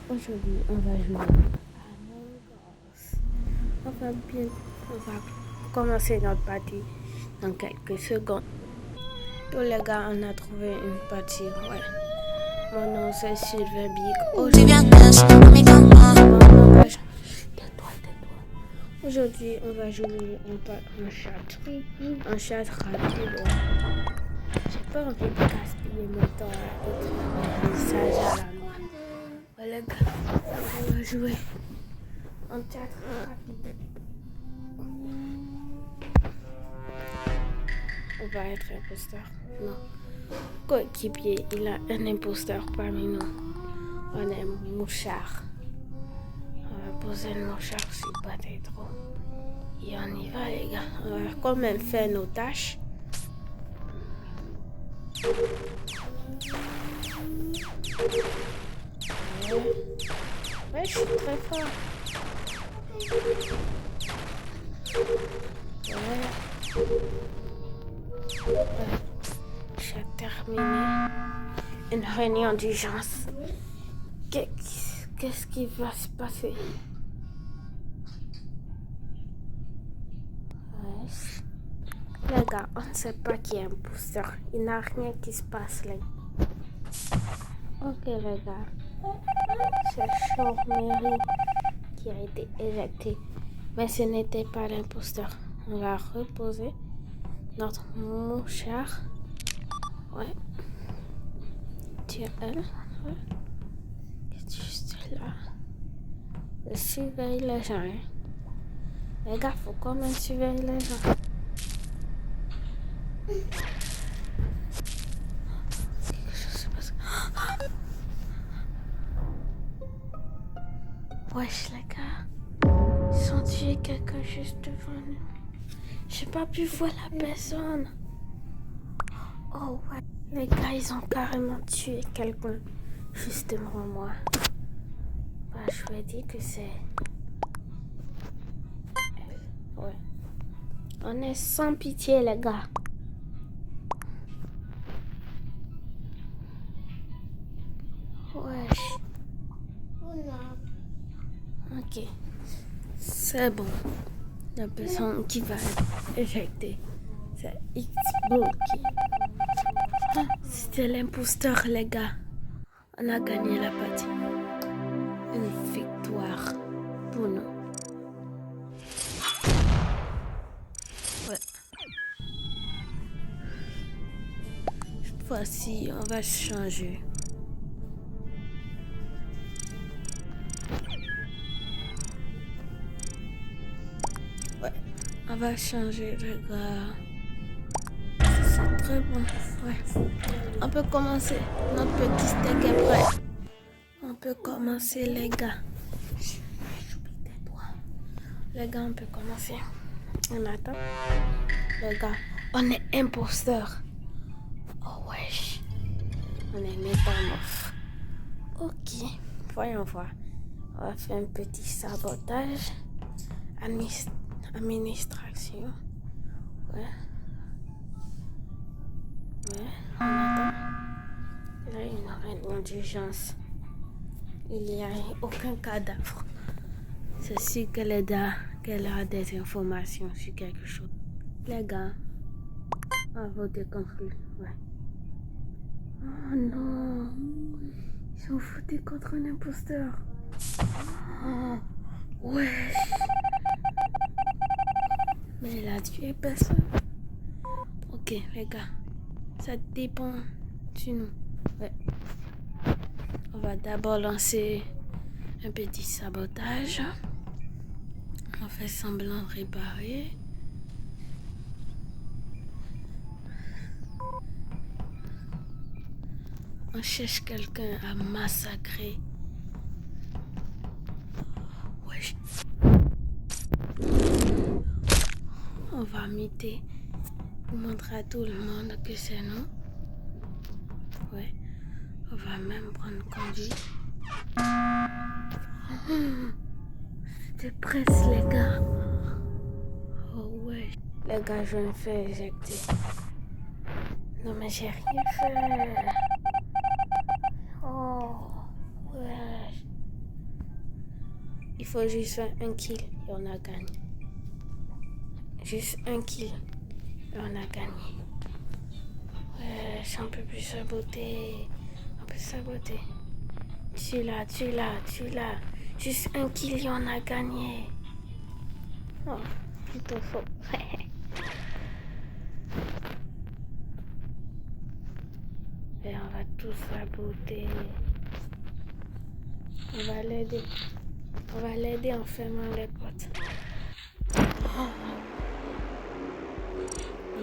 Aujourd'hui, on va jouer à Among Us. On va commencer notre partie dans quelques secondes. Tous les gars, on a trouvé une partie. Ouais. Mon nom c'est Sylvain Big. Aujourd'hui, on va jouer un chat rapide. Ouais. J'ai pas envie de gaspiller mon temps à écrire un message à la noix. Ouais, les gars, on va jouer un chat rapide. On va être imposteur. Non. Coéquipier, il a un imposteur parmi nous. On est mouchard. On va poser le mouchard sur pas trop. Et on y va, les gars. On va quand même faire nos tâches. Ouais, je suis très fort. Ouais. J'ai terminé une réunion d'urgence. Qu'est-ce qui va se passer? Ouais. Les gars, on ne sait pas qui est imposteur. Il n'y a rien qui se passe là. Ok les gars. C'est Chauve-Mairie qui a été éjecté. Mais ce n'était pas l'imposteur. On va reposer notre mouchard. Ouais. Tu es elle. Ouais. Juste là. Je surveille les gens. Hein. Les gars, faut quand même surveiller les gens. Quelque chose se passe. Wesh les gars. Ils ont tué quelqu'un juste devant nous. J'ai pas pu voir la personne. Oh ouais. Les gars, ils ont carrément tué quelqu'un juste devant moi. Bah, je vais dire que c'est... Ouais. On est sans pitié, les gars. Wesh. Ok. C'est bon. La personne qui va être éjectée, c'est X-Blocky. Ah, c'était l'imposteur, les gars. On a gagné la partie. Une victoire pour nous. Ouais. Cette fois-ci, on va changer. Ouais. On va changer, les gars. C'est très bon. Ouais. On peut commencer. Notre petit steak est prêt. On peut commencer, les gars. Les gars, on peut commencer. On attend. Les gars, on est imposteurs. Oh wesh. On est métamorphes. Ok. Voyons voir. On va faire un petit sabotage. Administration. Ouais. Ouais. On attend. Là, il y a une réunion d'urgence. Il n'y a aucun cadavre. C'est sûr que les gars, qu'elle a des informations sur quelque chose. Les gars, on va voter contre lui. Ouais. Oh non. Ils ont voté contre un imposteur. Oh, ouais. Mais il a tué personne. Ok, les gars. Ça dépend de nous. Ouais. On va d'abord lancer un petit sabotage. On fait semblant de réparer. On cherche quelqu'un à massacrer. Wesh. On va imiter pour montrer à tout le monde que c'est nous. Ouais. On va même prendre conduit. C'était presque les gars. Oh ouais. Les gars, je me fais éjecter. Non mais j'ai rien fait. Oh ouais. Il faut juste un kill et on a gagné. Juste un kill et on a gagné. Ouais, on peut plus saboter. On peut saboter. Tu l'as. Juste un kill et on a gagné. Oh, plutôt faux. Et on va tout saboter. On va l'aider. On va l'aider en fermant les portes. Oh.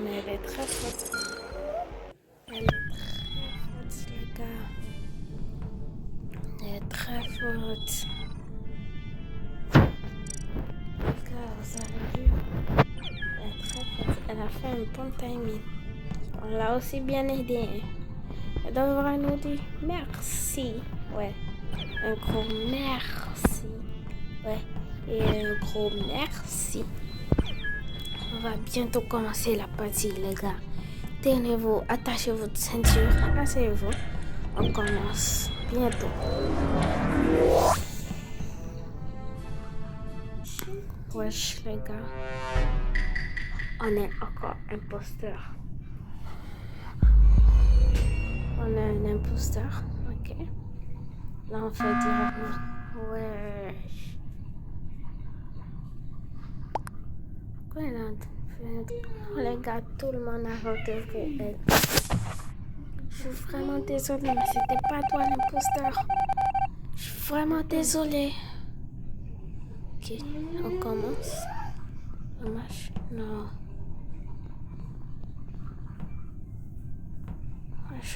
Mais elle est très forte. Elle est très forte, les gars. Elle est très forte. Les gars, vous avez vu? Elle est très forte. Elle a fait un bon timing. On l'a aussi bien aidée. Hein. Elle devra nous dire merci. Ouais. Un gros merci. Ouais. Et un gros merci. On va bientôt commencer la partie, les gars. Tenez-vous, attachez votre ceinture, asseyez-vous. On commence bientôt. Wesh, les gars. On est encore imposteur. On est un imposteur, ok. Là, on fait directement. Wesh. Pourquoi elle a fait... Oh, les gars, tout le monde a voté pour elle. Je suis vraiment désolée, mais c'était pas toi l'imposteur. Je suis vraiment désolée. Ok, on commence. Dommage. Non.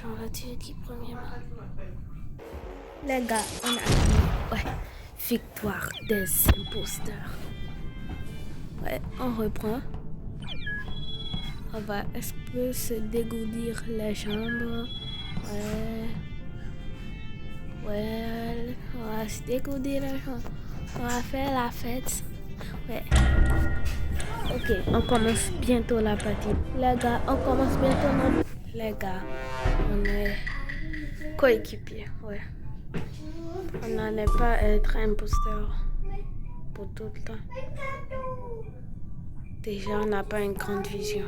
On va tuer qui premièrement. Les gars, on a gagné. Ouais. Victoire des imposteurs. Ouais, on reprend. On va se dégourdir les jambes. Ouais. On va se dégourdir les jambes. On va faire la fête. Ouais. Ok, on commence bientôt la partie. Les gars, on commence bientôt notre... Les gars, on est coéquipiers, ouais. On n'allait pas être imposteur pour tout le temps. Déjà, on n'a pas une grande vision.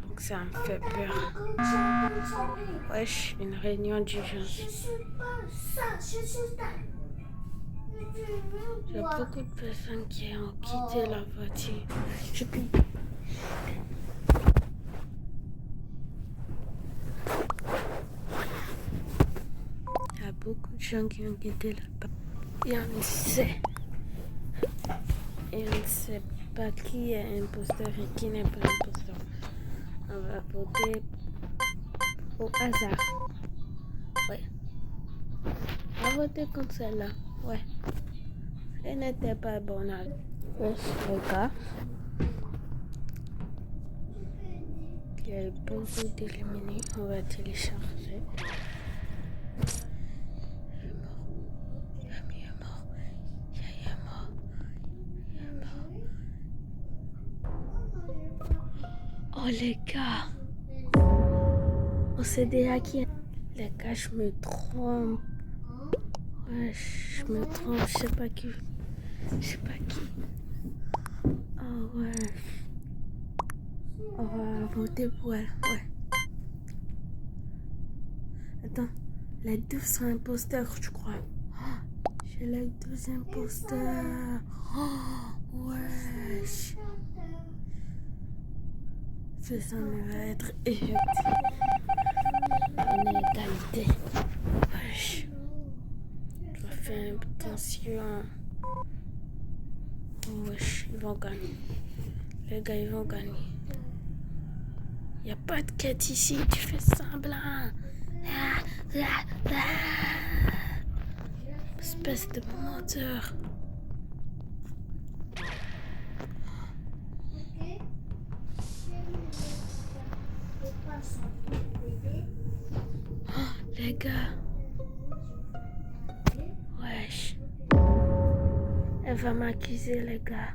Donc ça me fait peur. Wesh, une réunion d'urgence. Il y a beaucoup de personnes qui ont quitté la voiture. Il y a beaucoup de gens qui ont quitté la voiture. Et on ne sait pas qui est imposteur et qui n'est pas imposteur. On va voter au hasard. Ouais. On va voter contre celle-là. Ouais. Elle n'était pas bonne. Ouais, les gars. Il y a beaucoup d'éliminés. On va télécharger. Oh les gars, on s'est déjà qui. Les gars, je me trompe. Ouais, je me trompe, je sais pas qui. Oh ouais. On va voter pour elle, ouais. Attends, les 12 sont imposteurs, je crois. Oh, j'ai les 12 imposteurs. Oh, wesh. Ce sang va être éjecté. On est égalité. Wesh. Je dois faire attention. Oh, wesh, ils vont gagner. Les gars, ils vont gagner. Il n'y a pas de quête ici, tu fais semblant. Espèce de menteur. Oh, les gars. Wesh. Elle va m'accuser, les gars.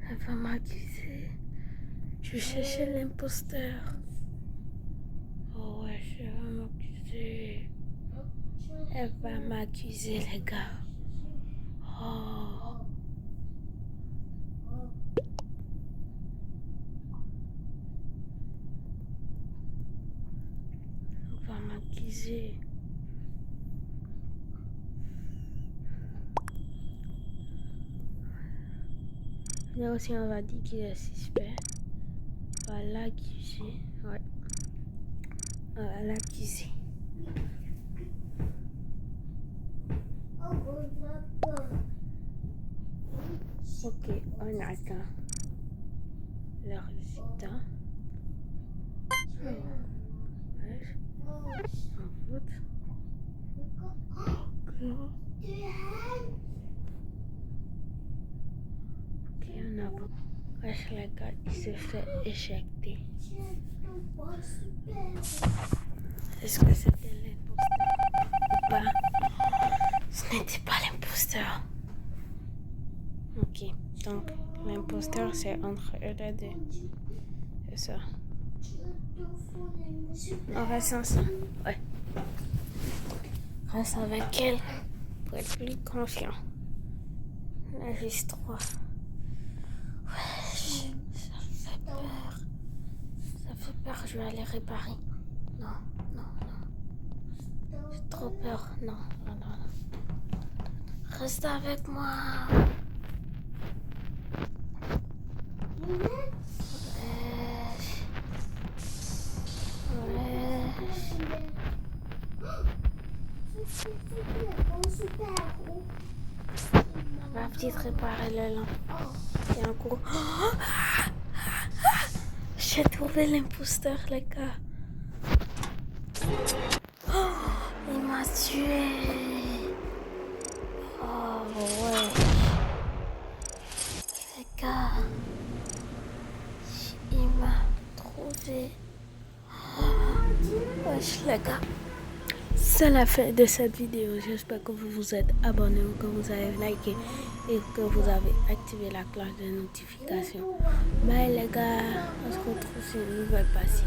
Elle va m'accuser. Je cherchais l'imposteur. Oh wesh, elle va m'accuser. Elle va m'accuser, les gars. Oh. On va m'accuser. Là aussi, on va dire qu'il est suspect. On va l'accuser. Ouais. On va l'accuser. Ok, on attend le résultat. Ouais. On vote. Ok, on a voté. Wesh, les gars, il s'est fait éjecter. Est-ce que c'était l'imposteur ou pas? Ce n'était pas l'imposteur. Ok, donc l'imposteur c'est entre eux les deux. C'est ça. On reste ensemble. Ouais. Reste avec elle pour être plus confiant. La juste 3. Ouais, ça fait peur. Ça fait peur, je vais aller réparer. Non, non, non. J'ai trop peur. Non, non, non, non. Reste avec moi. On va peut-être réparer le lampe. Il y a un coup. J'ai trouvé l'imposteur, les gars. Il m'a tué. Oh ouais. Les gars. Il m'a trouvé. Wesh, les gars. C'est la fin de cette vidéo. J'espère que vous vous êtes abonnés ou que vous avez liké et que vous avez activé la cloche de notification. Bye les gars. On se retrouve sur une nouvelle partie.